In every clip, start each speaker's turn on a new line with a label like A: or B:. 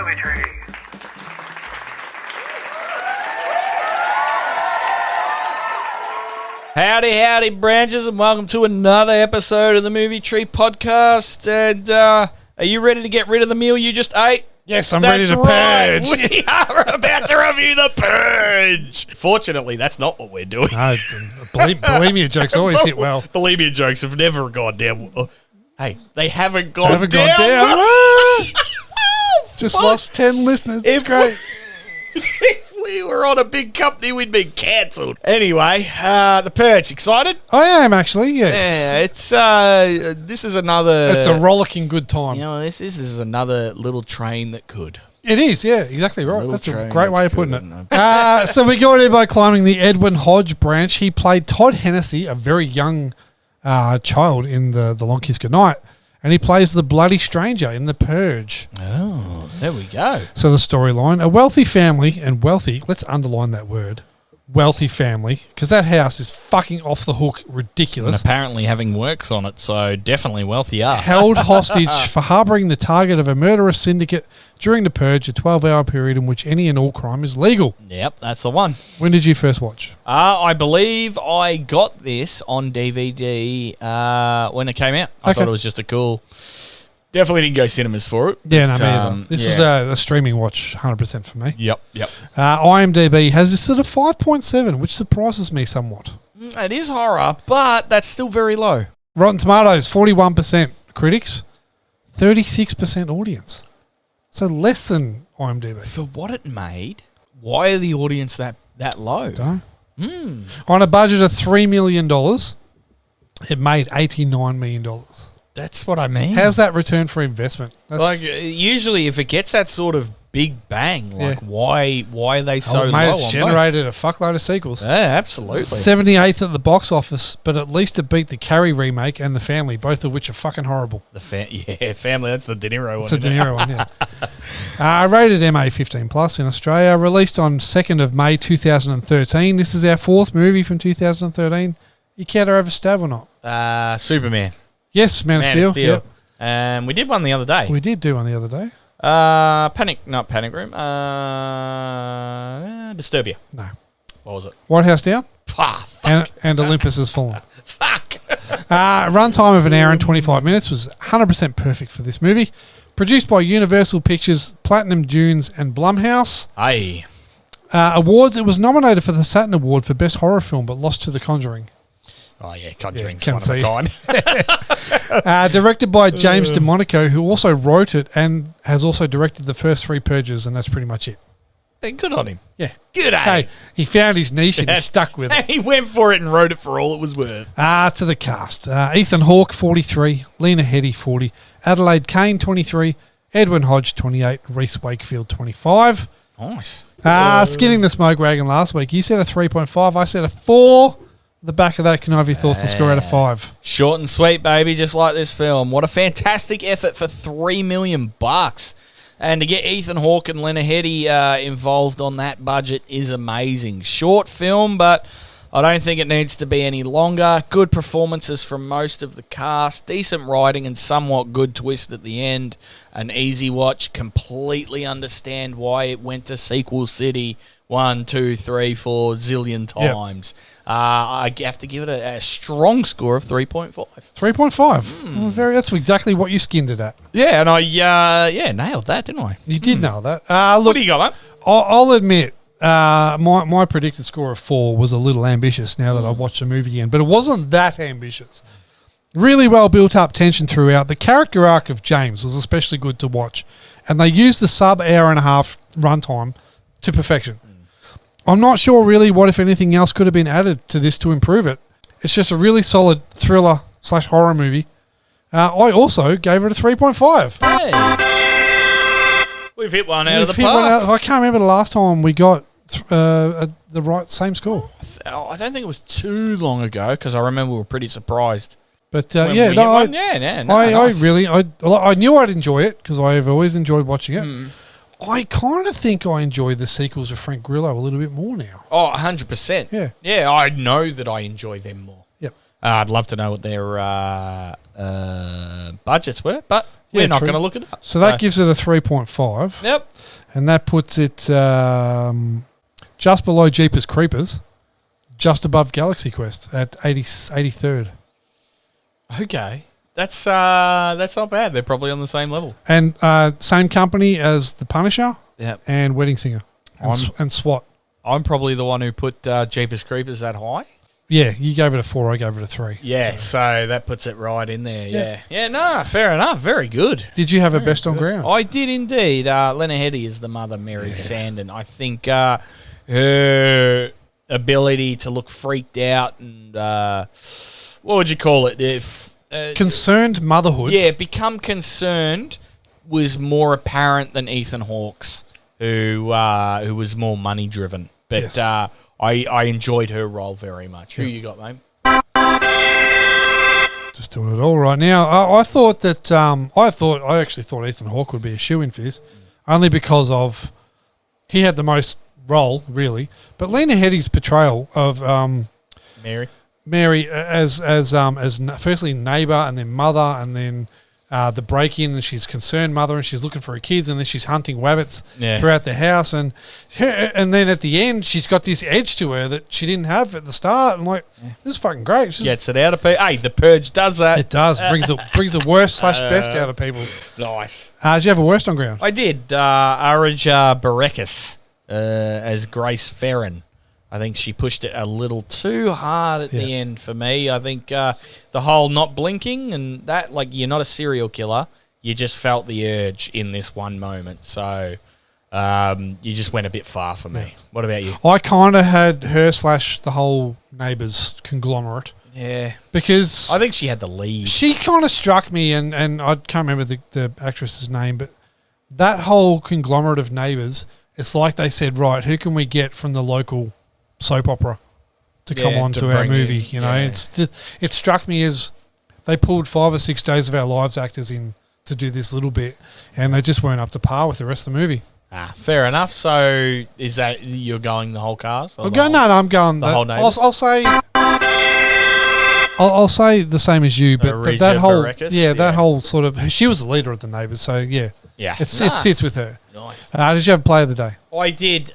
A: movie tree.
B: Howdy, branches, and welcome to another episode of the Movie Tree Podcast. And are you ready to get rid of the meal you just ate?
C: Yes, I'm ready to purge.
B: We are about to review the Purge. Fortunately, that's not what we're doing.
C: No, bulimia jokes always hit well.
B: Bulimia jokes have never gone down. Hey, they haven't gone down.
C: Just lost 10 listeners. It's great.
B: If we were on a big company, we'd be cancelled. Anyway, the Purge. Excited?
C: I am actually, yes.
B: Yeah, it's this is another.
C: It's a rollicking good time.
B: You know, this is another little train that could.
C: It is, yeah, exactly right.
B: Little
C: That's a
B: train
C: great way of
B: that's
C: putting
B: good,
C: it. So we got here by climbing the Edwin Hodge branch. He played Todd Hennessy, a very young child in the Long Kiss Goodnight. And he plays the bloody stranger in The Purge.
B: Oh, there we go.
C: So the storyline, a wealthy family, and wealthy, let's underline that word, wealthy family, because that house is fucking off the hook ridiculous.
B: And apparently having works on it, so definitely wealthier.
C: Held hostage for harbouring the target of a murderous syndicate during The Purge, a 12-hour period in which any and all crime is legal.
B: Yep, that's the one.
C: When did you first watch?
B: I believe I got this on DVD when it came out. I thought it was just a cool... Definitely didn't go cinemas for it.
C: Yeah, no, me either. This was a streaming watch, 100% for me.
B: Yep.
C: IMDb has this at a 5.7, which surprises me somewhat.
B: It is horror, but that's still very low.
C: Rotten Tomatoes, 41% critics, 36% audience. So less than IMDb.
B: For what it made, why are the audience that low?
C: Don't know. On a budget of $3 million, it made $89 million.
B: That's what I mean.
C: How's that return for investment? That's
B: usually if it gets that sort of big bang, why are they so low?
C: It's generated a fuckload of sequels.
B: Yeah, absolutely.
C: 78th at the box office, but at least it beat the Carrie remake and The Family, both of which are fucking horrible.
B: Family, that's the De Niro one.
C: It's a De Niro one, yeah. Rated MA 15+ in Australia, released on 2nd of May 2013. This is our fourth movie from 2013. You care to have a stab or not?
B: Superman.
C: Yes, Man of Steel. Yep.
B: We did one the other day.
C: We did do one the other day.
B: Not Panic Room. Disturbia.
C: No.
B: What was it?
C: White House Down.
B: Fuck.
C: And Olympus Has Fallen.
B: Fuck.
C: Runtime of an hour and 25 minutes was 100% perfect for this movie. Produced by Universal Pictures, Platinum Dunes, and Blumhouse.
B: Aye.
C: Awards. It was nominated for the Saturn Award for Best Horror Film, but lost to The Conjuring.
B: Oh, yeah, Conjuring's one of a kind.
C: Directed by James DeMonico, who also wrote it and has also directed the first three Purges, and that's pretty much it.
B: Good on him.
C: Yeah.
B: Good on him.
C: He found his niche and he's stuck with it.
B: He went for it and wrote it for all it was worth.
C: To the cast. Ethan Hawke, 43. Lena Headey, 40. Adelaide Kane, 23. Edwin Hodge, 28. Reese Wakefield, 25.
B: Nice.
C: Skinning the smoke wagon last week. You said a 3.5. I said a 4. The back of that, can I have your thoughts and score out of 5?
B: Short and sweet, baby, just like this film. What a fantastic effort for $3 million. And to get Ethan Hawke and Lena Headey involved on that budget is amazing. Short film, but I don't think it needs to be any longer. Good performances from most of the cast. Decent writing and somewhat good twist at the end. An easy watch. Completely understand why it went to Sequel City 1, 2, 3, 4 zillion times. Yep. I have to give it a strong score of 3.5.
C: 3.5. That's exactly what you skinned it at.
B: Yeah, and I nailed that, didn't I?
C: You did nail that. Look,
B: what do you got, mate?
C: I'll admit, my predicted score of 4 was a little ambitious now that I've watched the movie again, but it wasn't that ambitious. Really well built up tension throughout. The character arc of James was especially good to watch, and they used the sub-hour and a half runtime to perfection. I'm not sure really what, if anything else, could have been added to this to improve it. It's just a really solid thriller/horror movie. I also gave it a 3.5.
B: Hey. We've hit one out of the park.
C: I can't remember the last time we got the same score.
B: I don't think it was too long ago because I remember we were pretty surprised.
C: But
B: I
C: knew I'd enjoy it because I've always enjoyed watching it. I kind of think I enjoy the sequels of Frank Grillo a little bit more now.
B: Oh, 100%.
C: Yeah.
B: Yeah, I know that I enjoy them more.
C: Yep.
B: I'd love to know what their budgets were, but we're not going to look it up.
C: So that gives it a 3.5.
B: Yep.
C: And that puts it just below Jeepers Creepers, just above Galaxy Quest at 83rd.
B: Okay. That's not bad. They're probably on the same level.
C: And same company as The Punisher and Wedding Singer and SWAT.
B: I'm probably the one who put Jeepers Creepers that high.
C: Yeah, you gave it a 4, I gave it a 3.
B: Yeah, so that puts it right in there, yeah. No, fair enough. Very good.
C: Did you have a best on ground?
B: I did indeed. Lena Headey is the mother, Mary Sandon. I think her ability to look freaked out and, what would you call it?
C: Concerned motherhood.
B: Yeah, become concerned was more apparent than Ethan Hawke's, who was more money-driven. But I enjoyed her role very much. Who you got, mate?
C: Just doing it all right now. I actually thought Ethan Hawke would be a shoo-in for this, only because of he had the most role, really. But Lena Headey's portrayal of Mary as firstly neighbour and then mother and then the break-in, and she's concerned mother and she's looking for her kids, and then she's hunting wabbits throughout the house, and then at the end she's got this edge to her that she didn't have at the start. I'm like, this is fucking great.
B: Gets it out of people. Hey, the Purge does that.
C: It does. Brings the worst / best out of people.
B: Nice.
C: Did you have a worst on ground?
B: I did. Araja Barekas as Grace Ferrin. I think she pushed it a little too hard at the end for me. I think the whole not blinking and that, like, you're not a serial killer. You just felt the urge in this one moment. So you just went a bit far for me. Yeah. What about you?
C: I kind of had her / the whole Neighbours conglomerate.
B: Yeah.
C: Because
B: I think she had the lead.
C: She kind of struck me, and I can't remember the actress's name, but that whole conglomerate of Neighbours, it's like they said, right, who can we get from the local soap opera to come on to our movie? You know, it struck me as they pulled 5 or 6 Days of Our Lives actors in to do this little bit, and they just weren't up to par with the rest of the movie.
B: Fair enough. So is that you're going the whole cast?
C: I'm going the whole Neighbours. I'll say the same as you, but that whole that whole sort of, she was the leader of the Neighbours, so it sits with her.
B: Nice.
C: Did you have play of the day?
B: I did.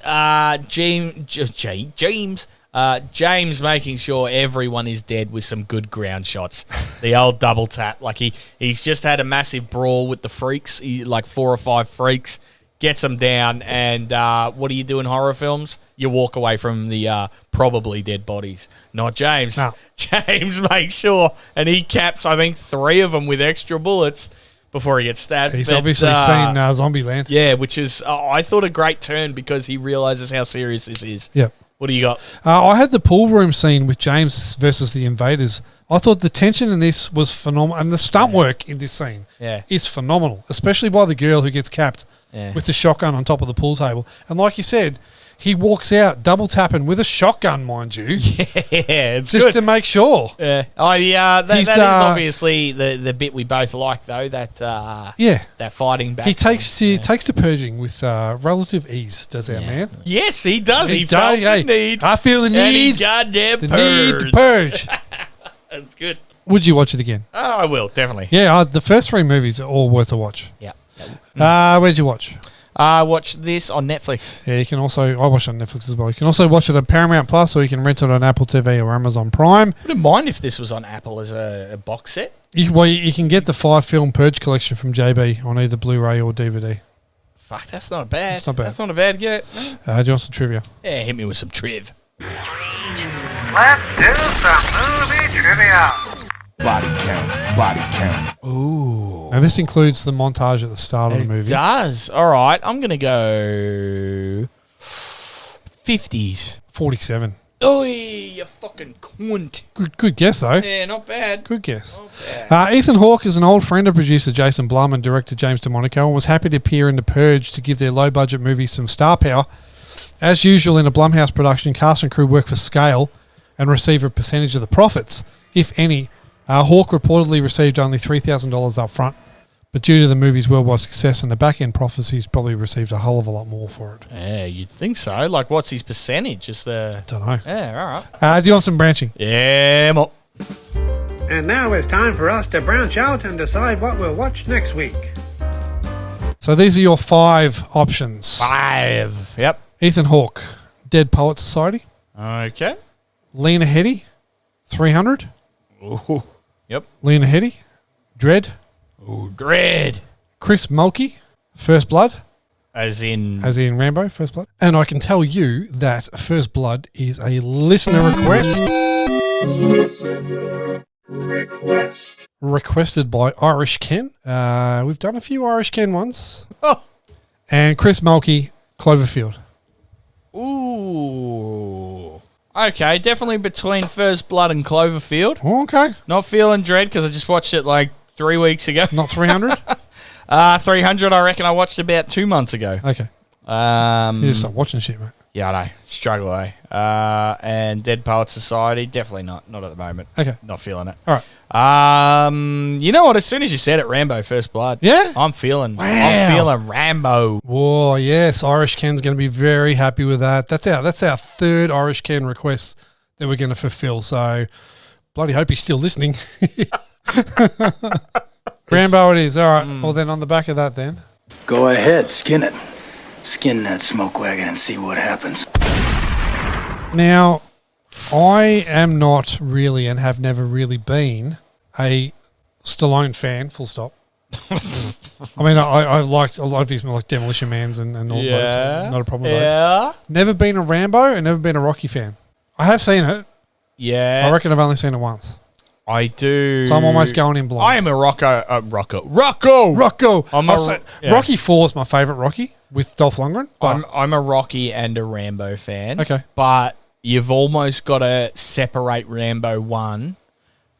B: James making sure everyone is dead with some good ground shots. The old double tap. Like he's just had a massive brawl with the freaks, like 4 or 5 freaks, gets them down, and what do you do in horror films? You walk away from the probably dead bodies. Not James.
C: No.
B: James makes sure, and he caps, I think, 3 of them with extra bullets before he gets stabbed.
C: He's obviously seen Zombieland.
B: Yeah, which is, I thought, a great turn because he realises how serious this is.
C: Yep.
B: What do you got?
C: I had the pool room scene with James versus the invaders. I thought the tension in this was phenomenal, and the stunt work in this scene is phenomenal, especially by the girl who gets capped with the shotgun on top of the pool table. And like you said, he walks out double tapping with a shotgun, mind you.
B: Yeah, it's
C: just
B: good
C: to make sure.
B: Yeah. That is obviously the bit we both like, though. That fighting back.
C: He takes to purging with relative ease. Does our man?
B: Yes, he does. He felt the need.
C: I feel the need.
B: Goddamn
C: the need to purge.
B: That's good.
C: Would you watch it again?
B: Oh, I will, definitely.
C: Yeah, the first 3 movies are all worth a watch.
B: Yeah.
C: Where'd you watch?
B: I watched this on Netflix.
C: Yeah, you can also... I watched it on Netflix as well. You can also watch it on Paramount Plus, or you can rent it on Apple TV or Amazon Prime.
B: I wouldn't mind if this was on Apple as a box set.
C: You can get the 5-film Purge collection from JB on either Blu-ray or DVD.
B: Fuck, that's not bad.
C: That's not bad.
B: That's not a bad get.
C: Do you want some trivia?
B: Yeah, hit me with some triv.
A: Let's do some movie trivia.
D: Body count.
B: Ooh.
C: Now, this includes the montage at the start of the movie.
B: It does. All right, I'm going to go 50s.
C: 47.
B: Oh, you fucking cunt.
C: Good guess, though.
B: Yeah, not bad.
C: Good guess.
B: Not bad.
C: Ethan Hawke is an old friend of producer Jason Blum and director James DeMonico, and was happy to appear in The Purge to give their low-budget movie some star power. As usual in a Blumhouse production, cast and crew work for scale and receive a percentage of the profits, if any. Hawke reportedly received only $3,000 up front, but due to the movie's worldwide success and the back-end profits, he's probably received a hell of a lot more for it.
B: Yeah, you'd think so. Like, what's his percentage? Just
C: Don't know.
B: Yeah, all right.
C: Do you want some branching?
B: Yeah,
A: And now it's time for us to branch out and decide what we'll watch next week.
C: So these are your 5 options.
B: 5. Yep.
C: Ethan Hawke, Dead Poet Society.
B: Okay.
C: Lena Headey, 300.
B: Ooh. Yep.
C: Lena Headey, Dread.
B: Ooh, Dread.
C: Chris Mulkey, First Blood.
B: As in
C: Rambo, First Blood. And I can tell you that First Blood is a listener request. Requested by Irish Ken. We've done a few Irish Ken ones.
B: Oh.
C: And Chris Mulkey, Cloverfield.
B: Ooh. Okay, definitely between First Blood and Cloverfield.
C: Okay.
B: Not feeling Dread because I just watched it like 3 weeks ago.
C: Not 300?
B: 300 I reckon I watched about 2 months ago.
C: Okay. You just stop watching shit, mate.
B: Yeah, I know. Struggle, eh? And Dead Poet Society, definitely not at the moment.
C: Okay.
B: Not feeling it.
C: All right.
B: You know what? As soon as you said it, Rambo, First Blood.
C: Yeah?
B: I'm feeling Rambo.
C: Whoa, yes. Irish Ken's going to be very happy with that. That's our third Irish Ken request that we're going to fulfill. So, bloody hope he's still listening. Rambo it is. All right. Well, then on the back of that then.
E: Go ahead, skin it. Skin that smoke wagon and see what happens.
C: Now, I am not really and have never really been a Stallone fan, full stop. I mean, I liked a lot of his like Demolition Mans and all those. Not a problem with those. Never been a Rambo and never been a Rocky fan. I have seen it.
B: Yeah.
C: I reckon I've only seen it once.
B: I do.
C: So I'm almost going in blind.
B: I am a Rocco.
C: Rocky 4 is my favourite Rocky with Dolph Lundgren.
B: I'm a Rocky and a Rambo fan.
C: Okay.
B: But you've almost got to separate Rambo 1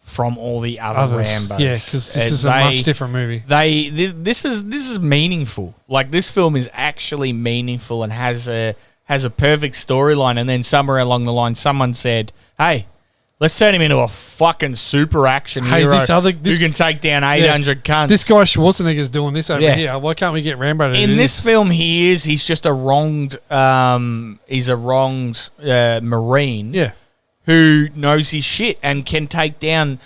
B: from all the other Rambos.
C: Yeah, because this is a much different movie.
B: This is meaningful. Like, this film is actually meaningful and has a perfect storyline. And then somewhere along the line, someone said, "Hey, let's turn him into a fucking super action hero who can take down 800 cunts."
C: This guy Schwarzenegger's doing this over here. Why can't we get Rambo to do this?
B: In this film, he's just a wronged Marine.
C: Yeah.
B: Who knows his shit and can take down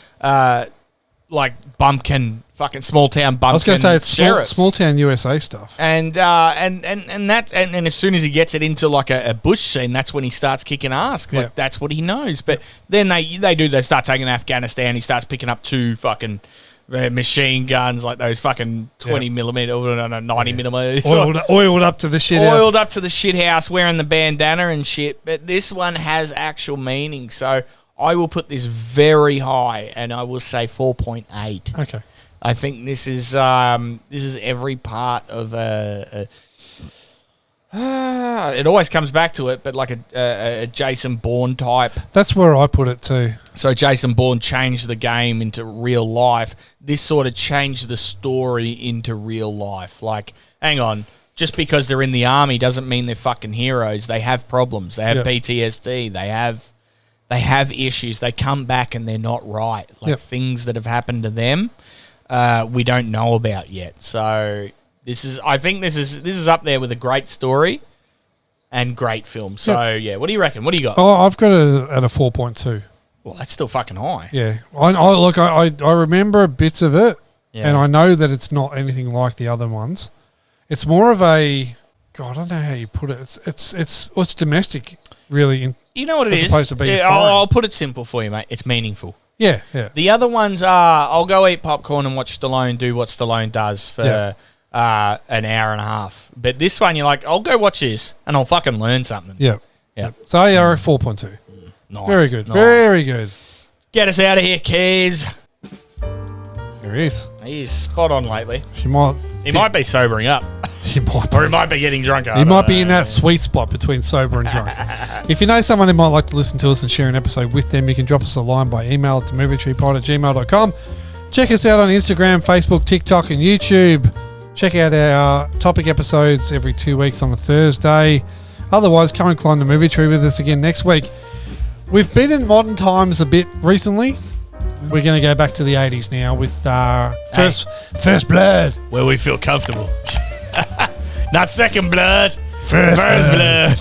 B: like bumpkin, fucking small town bumpkin.
C: I was going to say it's
B: sheriffs.
C: small town USA stuff.
B: And as soon as he gets it into like a bush scene, that's when he starts kicking ass. Like that's what he knows. But then they start taking Afghanistan. He starts picking up 2 fucking machine guns, like those fucking 20 millimeter, 90 millimeter,
C: oiled up to the shit house.
B: Oiled up to the shit house, wearing the bandana and shit. But this one has actual meaning, so I will put this very high, and I will say 4.8.
C: Okay.
B: I think this is every part of it always comes back to it, but like a Jason Bourne type.
C: That's where I put it too.
B: So Jason Bourne changed the game into real life. This sort of changed the story into real life. Like, hang on, just because they're in the army doesn't mean they're fucking heroes. They have problems. They have PTSD. They have issues. They come back and they're not right. Like things that have happened to them, we don't know about yet. So I think this is up there with a great story and great film. So yeah, what do you reckon? What do you got?
C: Oh, I've got it at a 4.2.
B: Well, that's still fucking high.
C: Yeah, I remember bits of it, and I know that it's not anything like the other ones. It's more of a I don't know how you put it. It's domestic, really.
B: You know what it is?
C: As opposed to being foreign.
B: I'll put it simple for you, mate. It's meaningful.
C: Yeah.
B: The other ones are I'll go eat popcorn and watch Stallone do what Stallone does for an hour and a half. But this one, you're like, I'll go watch this and I'll fucking learn something.
C: Yeah. So yeah, 4.2.
B: Nice.
C: Very good.
B: Nice.
C: Very good.
B: Get us out of here, kids.
C: There he is.
B: He's spot on lately.
C: He might
B: be sobering up.
C: He might.
B: Or he might be getting drunker.
C: He might be in that sweet spot between sober and drunk. If you know someone who might like to listen to us and share an episode with them, you can drop us a line by email to movietreepod@gmail.com. Check us out on Instagram, Facebook, TikTok, and YouTube. Check out our topic episodes every 2 weeks on a Thursday. Otherwise, come and climb the movie tree with us again next week. We've been in modern times a bit recently. We're going to go back to the 80s now with First Blood.
B: Where we feel comfortable. Not Second Blood. First Blood.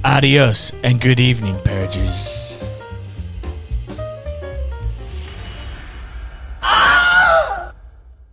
B: Adios and good evening, Purges.